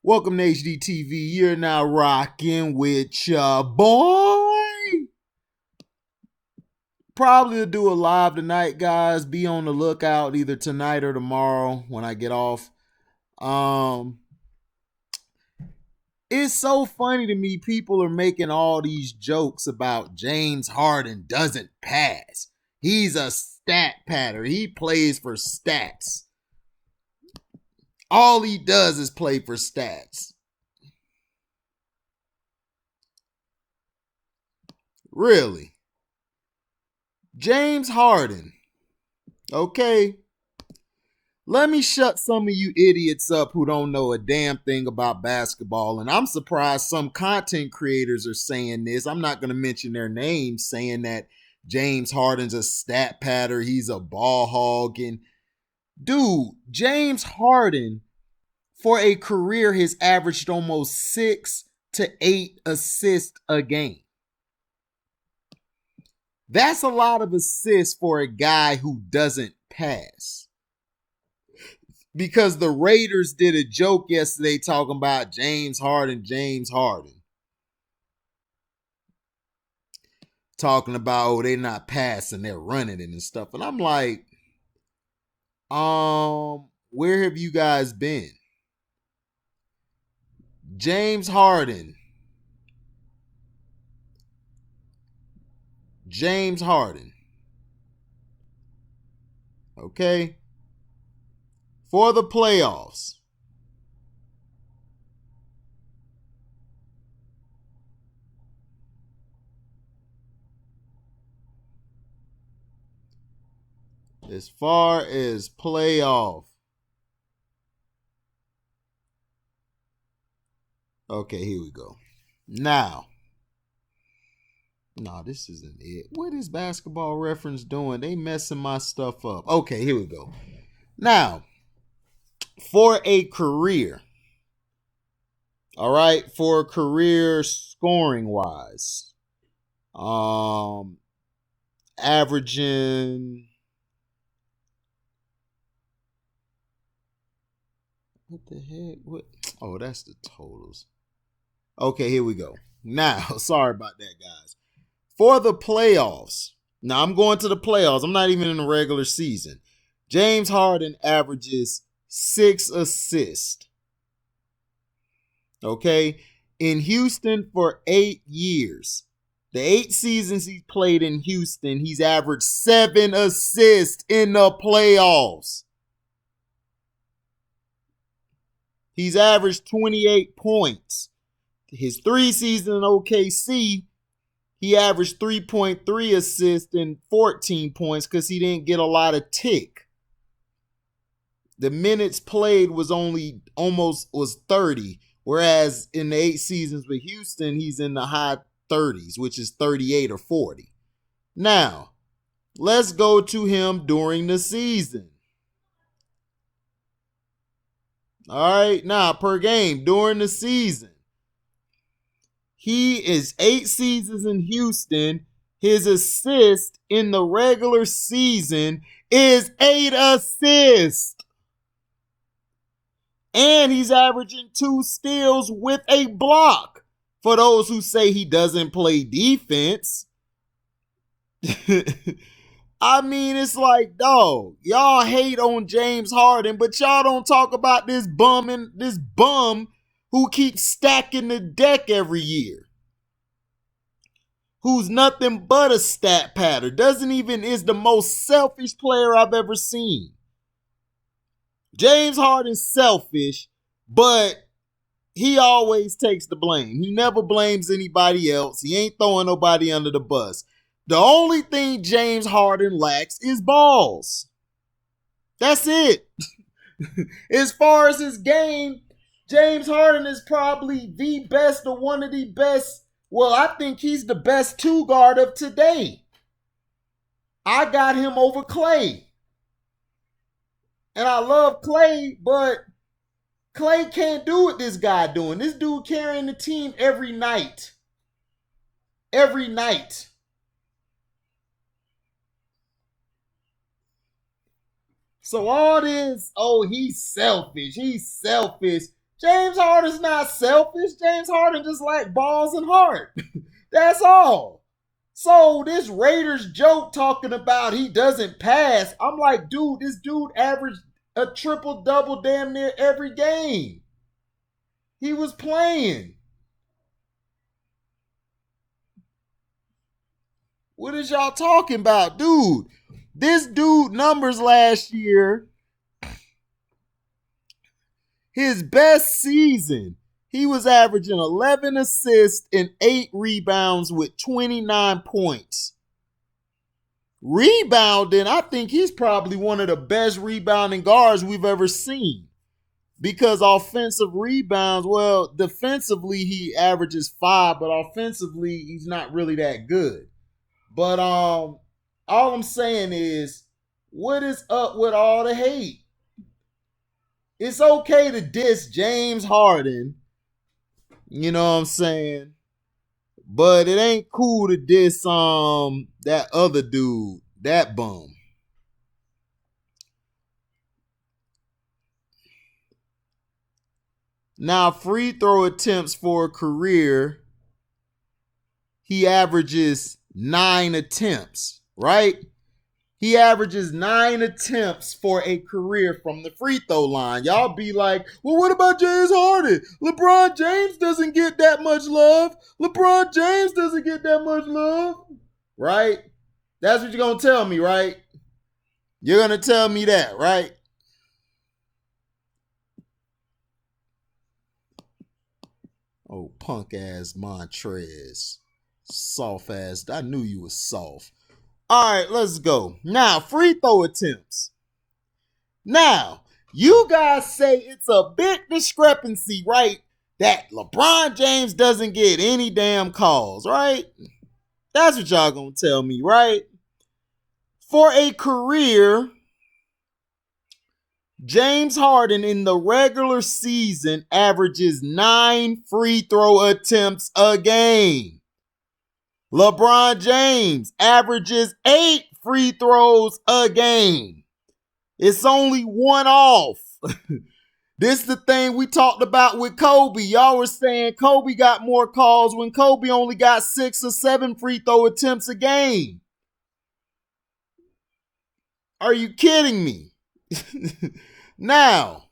Welcome to HDTV. You're now rocking with your boy. Probably will do a live tonight, guys. Be on the lookout either tonight or tomorrow when I get off. It's so funny to me. People are making all these jokes about James Harden doesn't pass. He's a stat patter. He plays for stats. All he does is play for stats. Really? James Harden. Okay. Let me shut some of you idiots up who don't know a damn thing about basketball. And I'm surprised some content creators are saying this. I'm not going to mention their names, saying that James Harden's a stat patter. He's a ball hog. And dude, James Harden for a career has averaged almost 6 to 8 assists a game. That's a lot of assists for a guy who doesn't pass. Because the Raiders did a joke yesterday talking about James Harden. Talking about, oh, they're not passing, they're running it and stuff. And I'm like, where have you guys been? James Harden. Okay? For the playoffs. As far as playoff. Okay, here we go. Now. No, this isn't it. What is Basketball Reference doing? They messing my stuff up. Okay, here we go. Now, for a career. All right, for a career scoring wise. Averaging. What the heck? What? Oh, that's the totals. Okay, here we go. Now, sorry about that, guys. For the playoffs. Now, I'm going to the playoffs. I'm not even in the regular season. James Harden averages 6 assists. Okay? In Houston for 8 years. The 8 seasons he played in Houston, he's averaged 7 assists in the playoffs. He's averaged 28 points. His 3 seasons in OKC, he averaged 3.3 assists and 14 points because he didn't get a lot of tick. The minutes played was was 30, whereas in the 8 seasons with Houston, he's in the high 30s, which is 38 or 40. Now, let's go to him during the season. All right, now per game during the season. He is 8 seasons in Houston. His assist in the regular season is 8 assists. And he's averaging 2 steals with a block. For those who say he doesn't play defense. I mean, it's like, dog, y'all hate on James Harden, but y'all don't talk about this bum who keeps stacking the deck every year. Who's nothing but a stat patter. Is the most selfish player I've ever seen. James Harden's selfish, but he always takes the blame. He never blames anybody else. He ain't throwing nobody under the bus. The only thing James Harden lacks is balls. That's it. As far as his game, James Harden is probably the best or one of the best. Well, I think he's the best 2 guard of today. I got him over Clay. And I love Clay, but Clay can't do what this guy doing. This dude carrying the team every night. Every night. So all this, oh, he's selfish. James Harden's not selfish. James Harden just like balls and heart. That's all. So this Raiders joke talking about he doesn't pass. I'm like, dude, this dude averaged a triple-double damn near every game he was playing. What is y'all talking about? Dude, this dude numbers last year, his best season, he was averaging 11 assists and 8 rebounds with 29 points. Rebounding, I think he's probably one of the best rebounding guards we've ever seen. Because offensive rebounds, well, defensively he averages 5, but offensively he's not really that good. But all I'm saying is, what is up with all the hate? It's okay to diss James Harden, you know what I'm saying? But it ain't cool to diss that other dude, that bum. Now, free throw attempts for a career, he averages 9 attempts, right? He averages 9 attempts for a career from the free throw line. Y'all be like, well, what about James Harden? LeBron James doesn't get that much love. LeBron James doesn't get that much love. Right? That's what you're going to tell me, right? You're going to tell me that, right? Oh, punk ass Montrez. Soft ass. I knew you was soft. All right, let's go. Now, free throw attempts. Now, you guys say it's a big discrepancy, right? That LeBron James doesn't get any damn calls, right? That's what y'all gonna tell me, right? For a career, James Harden in the regular season averages 9 free throw attempts a game. LeBron James averages 8 free throws a game. It's only one off. This is the thing we talked about with Kobe. Y'all were saying Kobe got more calls when Kobe only got 6 or 7 free throw attempts a game. Are you kidding me? Now,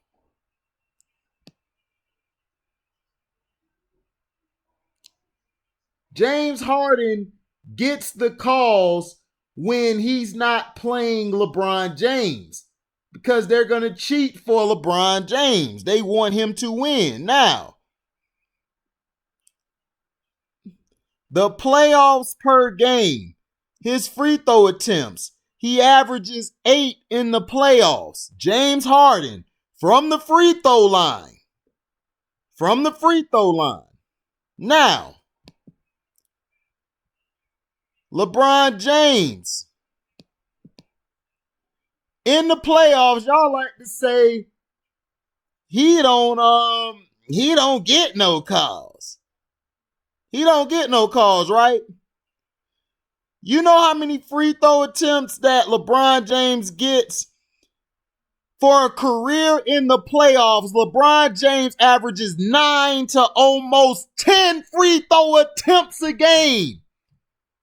James Harden gets the calls when he's not playing LeBron James because they're going to cheat for LeBron James. They want him to win. Now, the playoffs per game, his free throw attempts, he averages 8 in the playoffs. James Harden from the free throw line. From the free throw line. Now, LeBron James. In the playoffs, y'all like to say he don't get no calls. He don't get no calls, right? You know how many free throw attempts that LeBron James gets for a career in the playoffs? LeBron James averages 9 to almost 10 free throw attempts a game.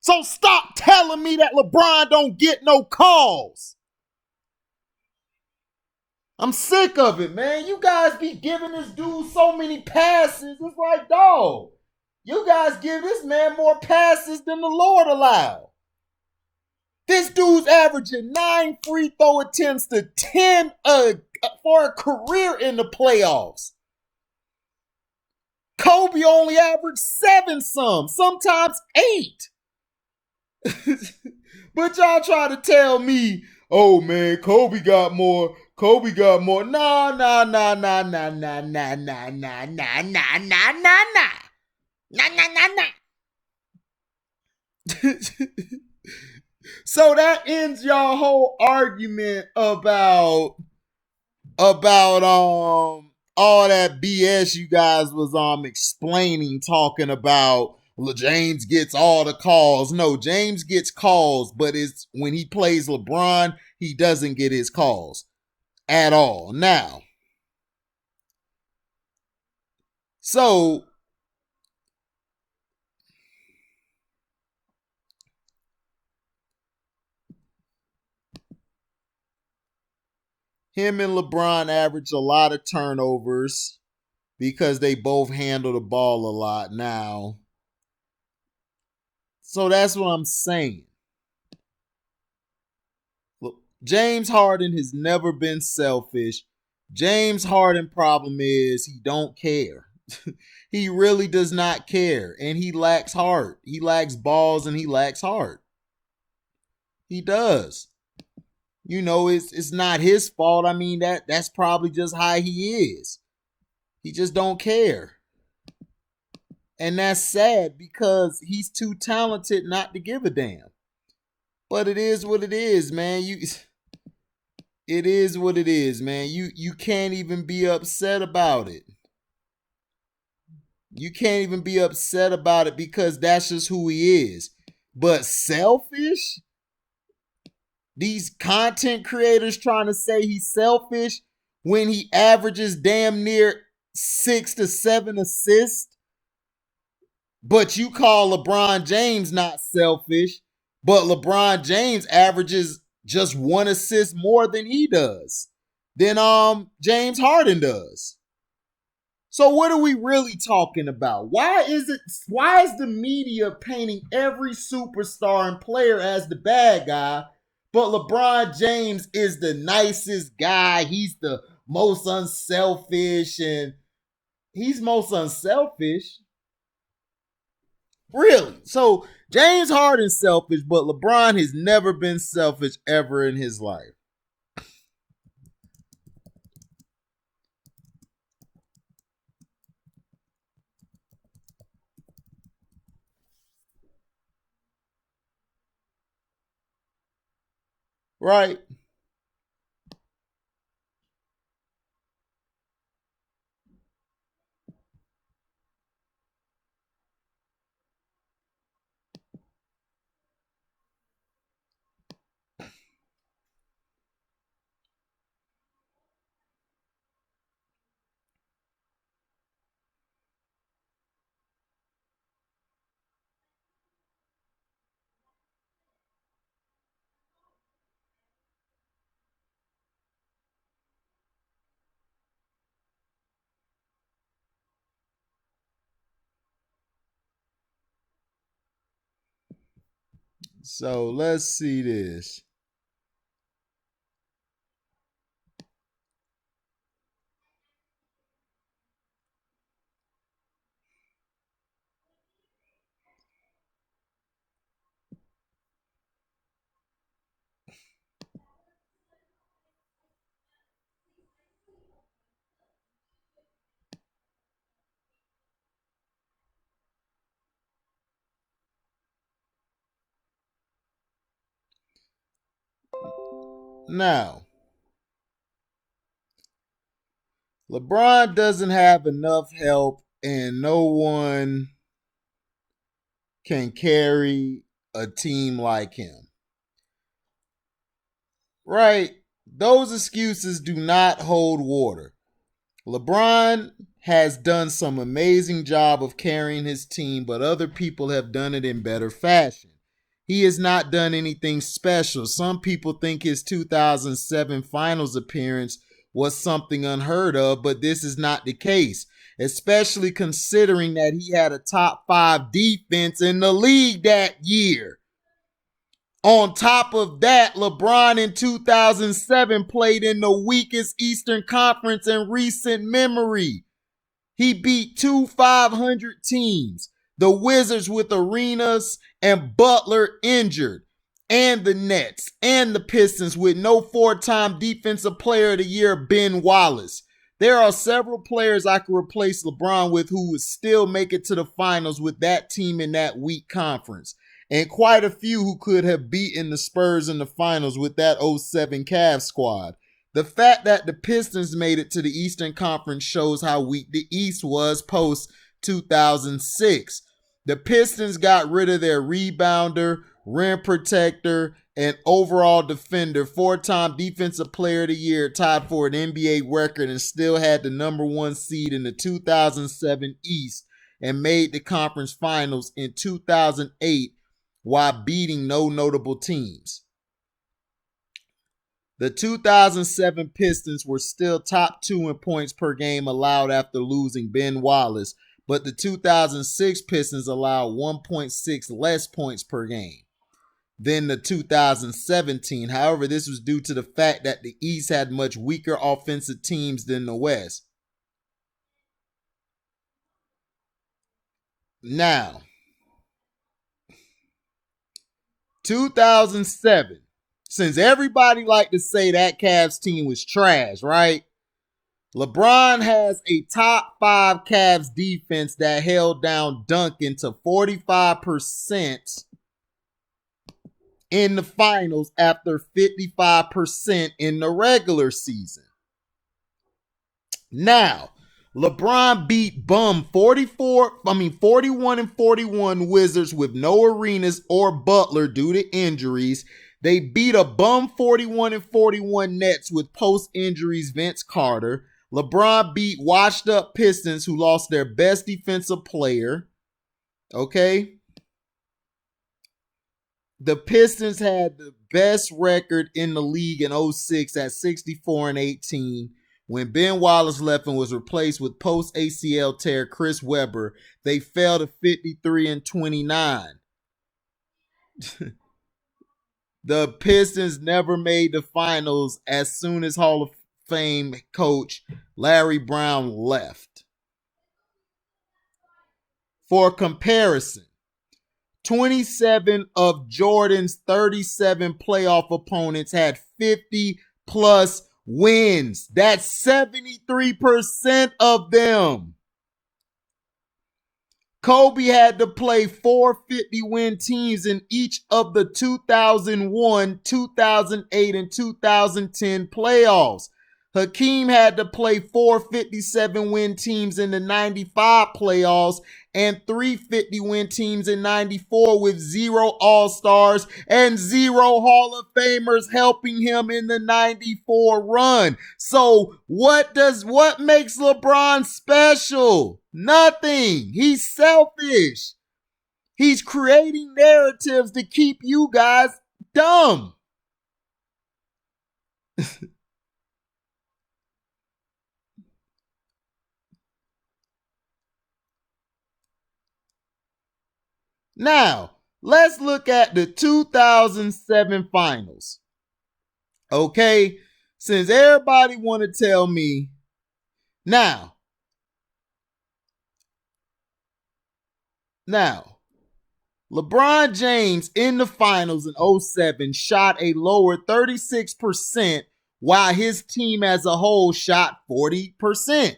So stop telling me that LeBron don't get no calls. I'm sick of it, man. You guys be giving this dude so many passes. It's like, dog, you guys give this man more passes than the Lord allowed. This dude's averaging 9 free throw attempts to 10 for a career in the playoffs. Kobe only averaged 7 sometimes 8. But y'all try to tell me, oh man, Kobe got more. Nah. So that ends y'all whole argument about all that BS you guys was explaining, talking about James gets all the calls. No, James gets calls, but it's when he plays LeBron, he doesn't get his calls at all. Now, So him and LeBron average a lot of turnovers because they both handle the ball a lot now. So that's what I'm saying. Look, James Harden has never been selfish. James Harden problem is he don't care. He really does not care, and he lacks heart. He lacks balls and he lacks heart. He does. It's not his fault. I mean, that's probably just how he is. He just don't care. And that's sad because he's too talented not to give a damn. But it is what it is, man. It is what it is, man. You can't even be upset about it. You can't even be upset about it because that's just who he is. But selfish? These content creators trying to say he's selfish when he averages damn near 6 to 7 assists. But you call LeBron James not selfish, but LeBron James averages just 1 assist more than he does, than James Harden does. So what are we really talking about? Why is the media painting every superstar and player as the bad guy, but LeBron James is the nicest guy, he's the most unselfish, and he's most unselfish? Really? So James Harden's selfish, but LeBron has never been selfish ever in his life. Right? So let's see this. Now, LeBron doesn't have enough help, and no one can carry a team like him. Right? Those excuses do not hold water. LeBron has done some amazing job of carrying his team, but other people have done it in better fashion. He has not done anything special. Some people think his 2007 finals appearance was something unheard of, but this is not the case, especially considering that he had a top 5 defense in the league that year. On top of that, LeBron in 2007 played in the weakest Eastern Conference in recent memory. He beat 2 500 teams, the Wizards with Arenas and Butler injured, and the Nets and the Pistons with no 4-time Defensive Player of the Year Ben Wallace. There are several players I could replace LeBron with who would still make it to the finals with that team in that weak conference, and quite a few who could have beaten the Spurs in the finals with that 07 Cavs squad. The fact that the Pistons made it to the Eastern Conference shows how weak the East was post 2006. The Pistons got rid of their rebounder, rim protector, an overall defender, 4-time Defensive Player of the Year, tied for an NBA record, and still had the number 1 seed in the 2007 East and made the conference finals in 2008 while beating no notable teams. The 2007 Pistons were still top 2 in points per game allowed after losing Ben Wallace, but the 2006 Pistons allowed 1.6 less points per game than the 2017. However, this was due to the fact that the East had much weaker offensive teams than the West. Now, 2007, since everybody liked to say that Cavs team was trash, right? LeBron has a top 5 Cavs defense that held down Duncan to 45% in the finals after 55% in the regular season. Now, LeBron beat bum 41 and 41 Wizards with no Arenas or Butler due to injuries. They beat a bum 41 and 41 Nets with post-injuries Vince Carter. LeBron beat washed up Pistons who lost their best defensive player. Okay. The Pistons had the best record in the league in 06 at 64 and 18. When Ben Wallace left and was replaced with post-ACL tear Chris Webber, they fell to 53 and 29. The Pistons never made the finals as soon as Hall of Fame coach Larry Brown left. For comparison, 27 of Jordan's 37 playoff opponents had 50-plus wins. That's 73% of them. Kobe had to play 4 50-win teams in each of the 2001, 2008, and 2010 playoffs. Hakeem had to play 4 57-win teams in the 95 playoffs and 3 50-win teams in 94 with 0 All-Stars and 0 Hall of Famers helping him in the 94 run. So what makes LeBron special? Nothing. He's selfish. He's creating narratives to keep you guys dumb. Now, let's look at the 2007 finals. Okay? Since everybody want to tell me. Now, LeBron James in the finals in 07 shot a lower 36% while his team as a whole shot 40%.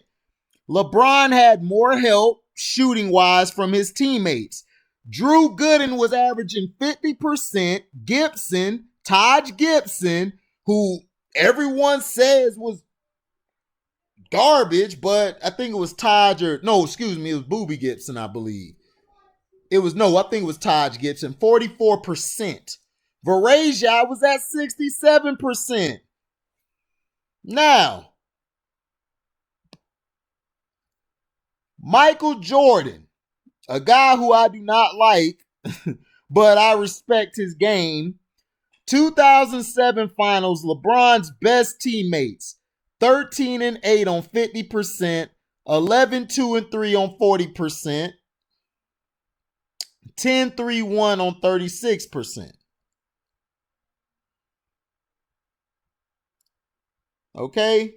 LeBron had more help shooting-wise from his teammates. Drew Gooden was averaging 50%. Taj Gibson, who everyone says was garbage, but I think it was it was Boobie Gibson, I believe. I think it was Taj Gibson, 44%. Varejao was at 67%. Now, Michael Jordan, a guy who I do not like, but I respect his game. 2007 finals, LeBron's best teammates, 13 and 8 on 50%, 11, 2 and 3 on 40%, 10, 3, 1 on 36%. Okay?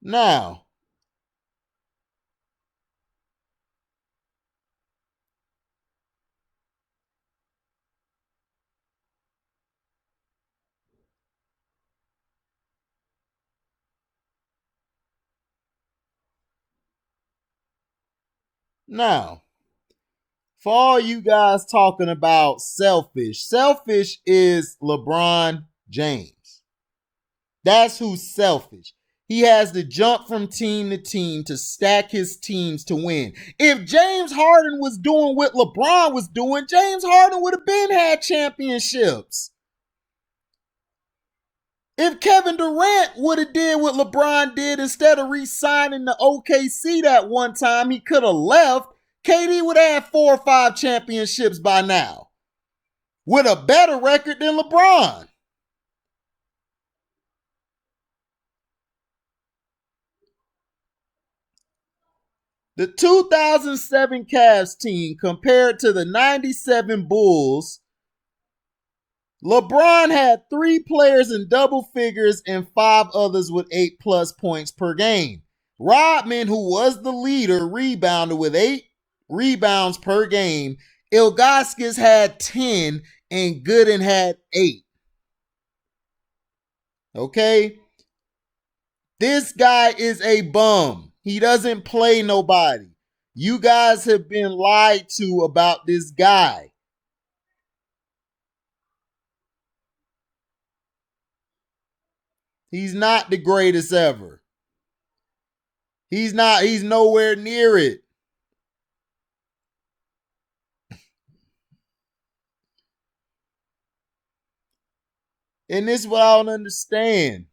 Now, for all you guys talking about selfish is LeBron James. That's who's selfish. He has to jump from team to team to stack his teams to win. If James Harden was doing what LeBron was doing, James Harden would have been had championships. If Kevin Durant would have did what LeBron did instead of re-signing to OKC that one time he could have left, KD would have had 4 or 5 championships by now with a better record than LeBron. The 2007 Cavs team compared to the 97 Bulls, LeBron had 3 players in double figures and 5 others with 8+ points per game. Rodman, who was the leader, rebounded with 8 rebounds per game. Ilgauskas had 10 and Gooden had 8. Okay? This guy is a bum. He doesn't play nobody. You guys have been lied to about this guy. He's not the greatest ever. He's nowhere near it. And this is what I don't understand.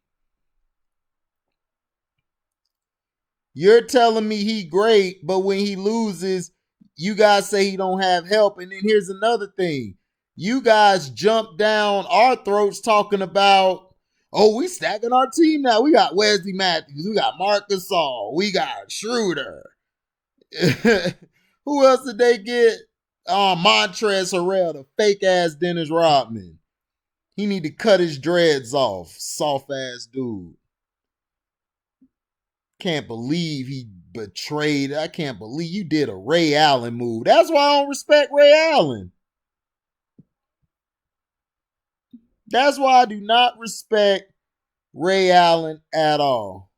You're telling me he great, but when he loses, you guys say he don't have help. And then here's another thing. You guys jump down our throats talking about, oh, we stacking our team now. We got Wesley Matthews. We got Marc Gasol. We got Schroeder. Who else did they get? Montrezl Harrell, the fake-ass Dennis Rodman. He need to cut his dreads off. Soft-ass dude. Can't believe he betrayed. I can't believe you did a Ray Allen move. That's why I don't respect Ray Allen. That's why I do not respect Ray Allen at all.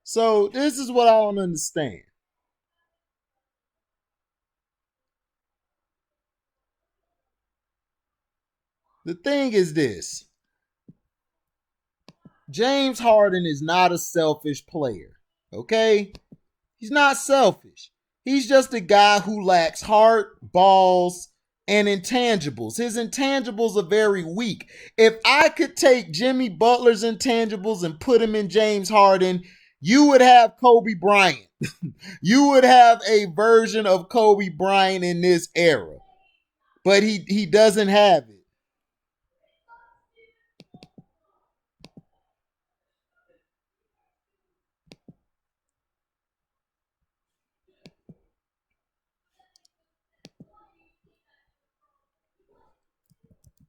So this is what I don't understand. The thing is this. James Harden is not a selfish player. Okay? He's not selfish. He's just a guy who lacks heart, balls, and intangibles. His intangibles are very weak. If I could take Jimmy Butler's intangibles and put him in James Harden, you would have Kobe Bryant. You would have a version of Kobe Bryant in this era. But he doesn't have it.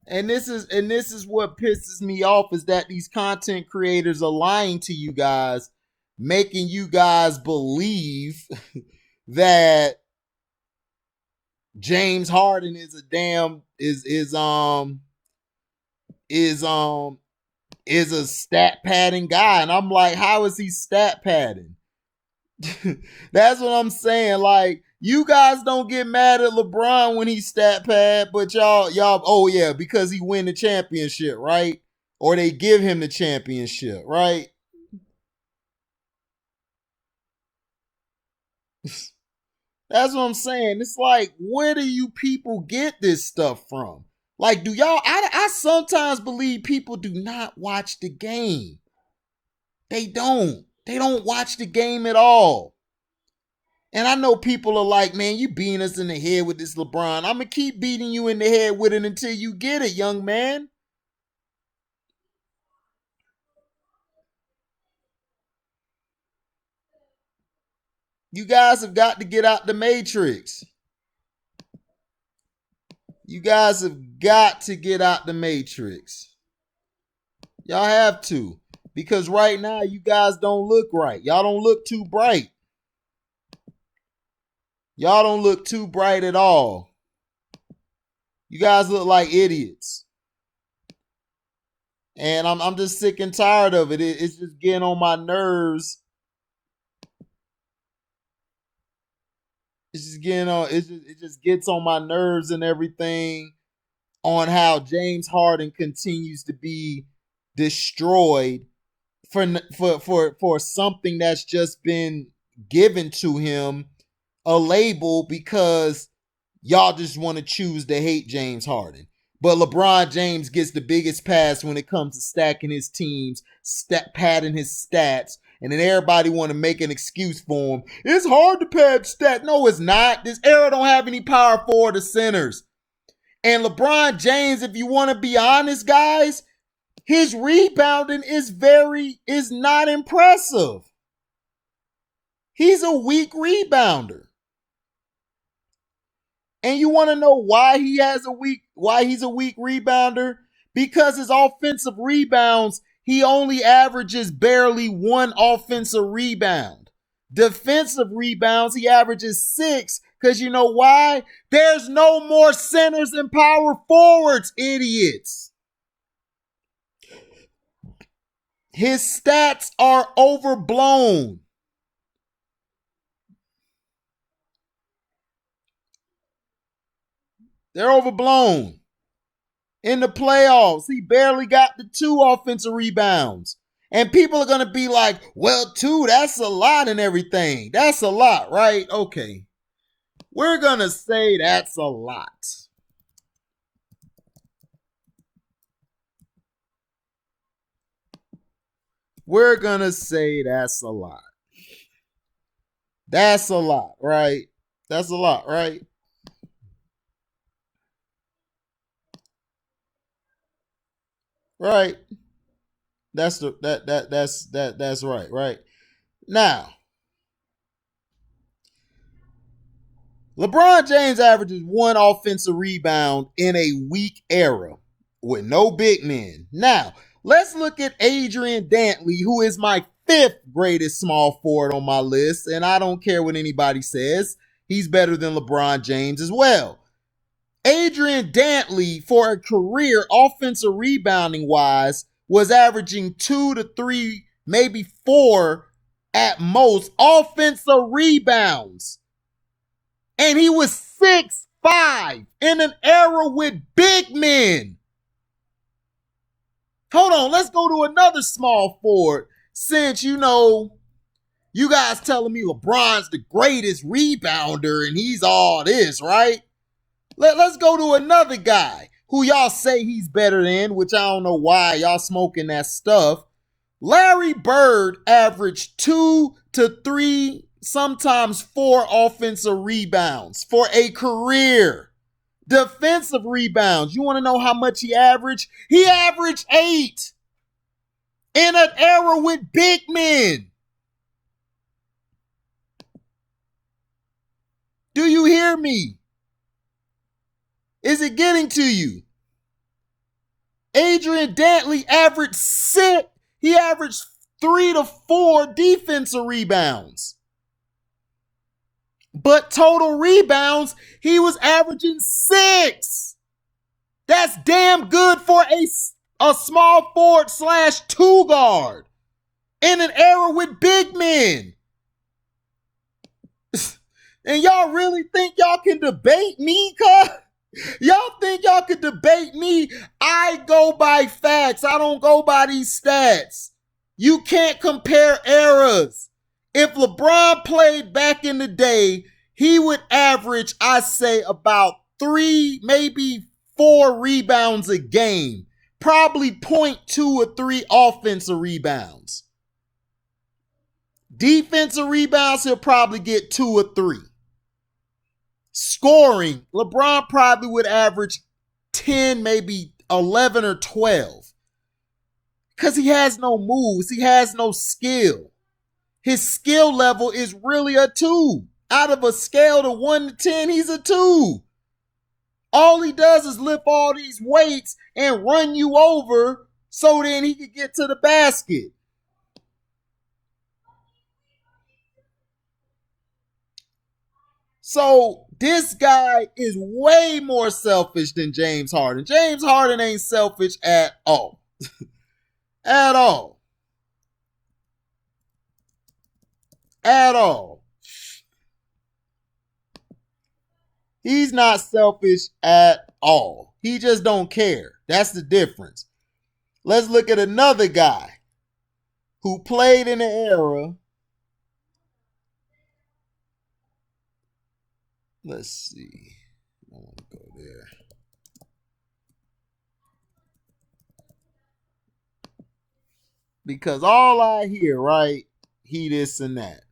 And this is what pisses me off is that these content creators are lying to you guys, making you guys believe that James Harden is a damn is a stat padding guy. And I'm like, how is he stat padding? That's what I'm saying. Like, you guys don't get mad at LeBron when he stat pad, but y'all, oh yeah, because he win the championship, right? Or they give him the championship, right? That's what I'm saying. It's like, where do you people get this stuff from? Like, do y'all, I sometimes believe people do not watch the game. They don't. They don't watch the game at all. And I know people are like, man, you beating us in the head with this LeBron. I'm going to keep beating you in the head with it until you get it, young man. You guys have got to get out the matrix. You guys have got to get out the matrix. Y'all have to. Because right now, you guys don't look right. Y'all don't look too bright. Y'all don't look too bright at all. You guys look like idiots. And I'm just sick and tired of it. It's just getting on my nerves. It's just getting on. It just gets on my nerves and everything on how James Harden continues to be destroyed for something that's just been given to him, a label, because y'all just want to choose to hate James Harden. But LeBron James gets the biggest pass when it comes to stacking his teams, padding his stats, and then everybody want to make an excuse for him. It's hard to pad stats. No, it's not. This era don't have any power forward or centers. And LeBron James, if you want to be honest, guys, his rebounding is not impressive. He's a weak rebounder. And you want to know why he's a weak rebounder? Because his offensive rebounds, he only averages barely 1 offensive rebound. Defensive rebounds, he averages 6. Because you know why? There's no more centers and power forwards, idiots. His stats are overblown. They're overblown. In the playoffs, he barely got the 2 offensive rebounds. And people are going to be like, well, 2, that's a lot and everything. That's a lot, right? Okay. We're going to say that's a lot. We're going to say that's a lot. That's a lot, right? That's a lot, right? Right. That's right, right? Now, LeBron James averages 1 offensive rebound in a weak era with no big men. Now, let's look at Adrian Dantley, who is my 5th greatest small forward on my list, and I don't care what anybody says. He's better than LeBron James as well. Adrian Dantley, for a career offensive rebounding wise, was averaging 2 to 3, maybe 4 at most offensive rebounds. And he was 6'5" in an era with big men. Hold on, let's go to another small forward. Since, you guys telling me LeBron's the greatest rebounder and he's all this, right? Let's go to another guy who y'all say he's better than, which I don't know why y'all smoking that stuff. Larry Bird averaged 2 to 3, sometimes 4 offensive rebounds for a career. Defensive rebounds, you want to know how much he averaged? He averaged 8 in an era with big men. Do you hear me? Is it getting to you? Adrian Dantley averaged 6. He averaged 3 to 4 defensive rebounds. But total rebounds, he was averaging 6. That's damn good for a small forward / 2 guard in an era with big men. And y'all really think y'all can debate me, cuz? Y'all think y'all could debate me? I go by facts. I don't go by these stats. You can't compare eras. If LeBron played back in the day, he would average, I say, about 3, maybe 4 rebounds a game. Probably 0.2 or 3 offensive rebounds. Defensive rebounds, he'll probably get 2 or 3. Scoring, LeBron probably would average 10, maybe 11 or 12. Because he has no moves. He has no skill. His skill level is really a 2. Out of a scale to 1 to 10, he's a 2. All he does is lift all these weights and run you over so then he can get to the basket. So this guy is way more selfish than James Harden. James Harden ain't selfish at all. At all. At all. He's not selfish at all. He just don't care. That's the difference. Let's look at another guy who played in the era. Let's see. I want to go there. Because all I hear, right, he this and that.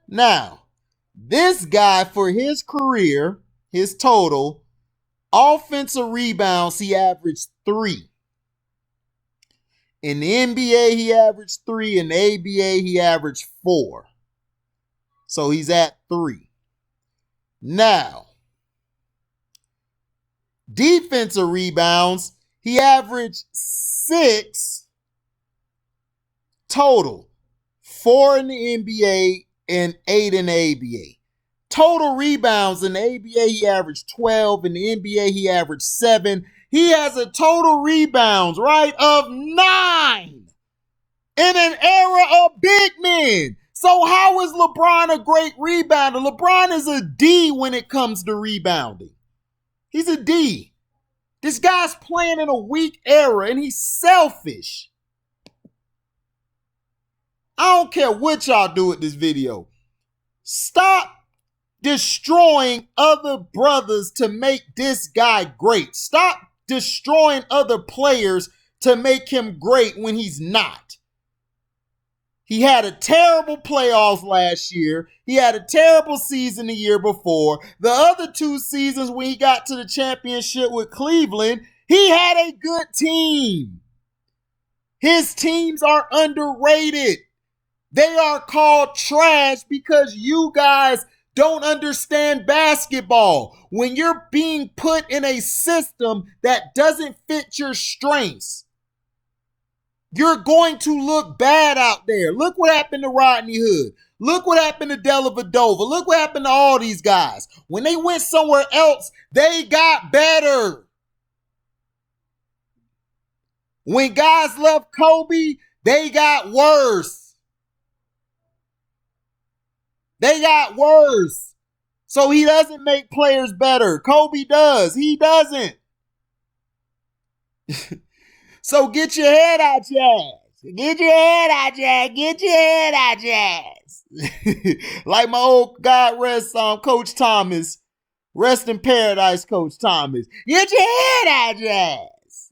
Now, this guy for his career, his total, offensive rebounds, he averaged 3. In the NBA, he averaged 3. In the ABA, he averaged 4. So he's at 3. Now, defensive rebounds, he averaged 6 total. 4 in the NBA and 8 in the ABA. Total rebounds in the ABA, he averaged 12. In the NBA, he averaged 7. He has a total rebounds, right, of 9 in an era of big men. So how is LeBron a great rebounder? LeBron is a D when it comes to rebounding. He's a D. This guy's playing in a weak era, and he's selfish. I don't care what y'all do with this video. Stop destroying other brothers to make this guy great. Stop destroying other players to make him great when he's not. He had a terrible playoffs last year. He had a terrible season the year before. The other 2 seasons when he got to the championship with Cleveland, he had a good team. His teams are underrated. They are called trash because you guys don't understand basketball. When you're being put in a system that doesn't fit your strengths, you're going to look bad out there. Look what happened to Rodney Hood. Look what happened to Dellavedova. Look what happened to all these guys. When they went somewhere else, they got better. When guys left Kobe, they got worse. They got worse. So he doesn't make players better. Kobe does. He doesn't. So get your head out your ass. Get your head out your ass. Get your head out your ass. Like my old God rest Coach Thomas. Rest in paradise, Coach Thomas. Get your head out your ass.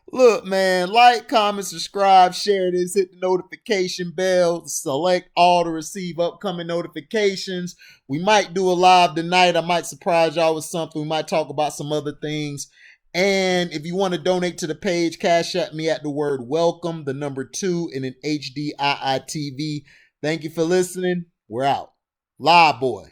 Look, man, like, comment, subscribe, share this, hit the notification bell, select all to receive upcoming notifications. We might do a live tonight. I might surprise y'all with something. We might talk about some other things. And if you want to donate to the page, cash at me at the word welcome, the number 2 in an HDII TV. Thank you for listening. We're out. Live boy.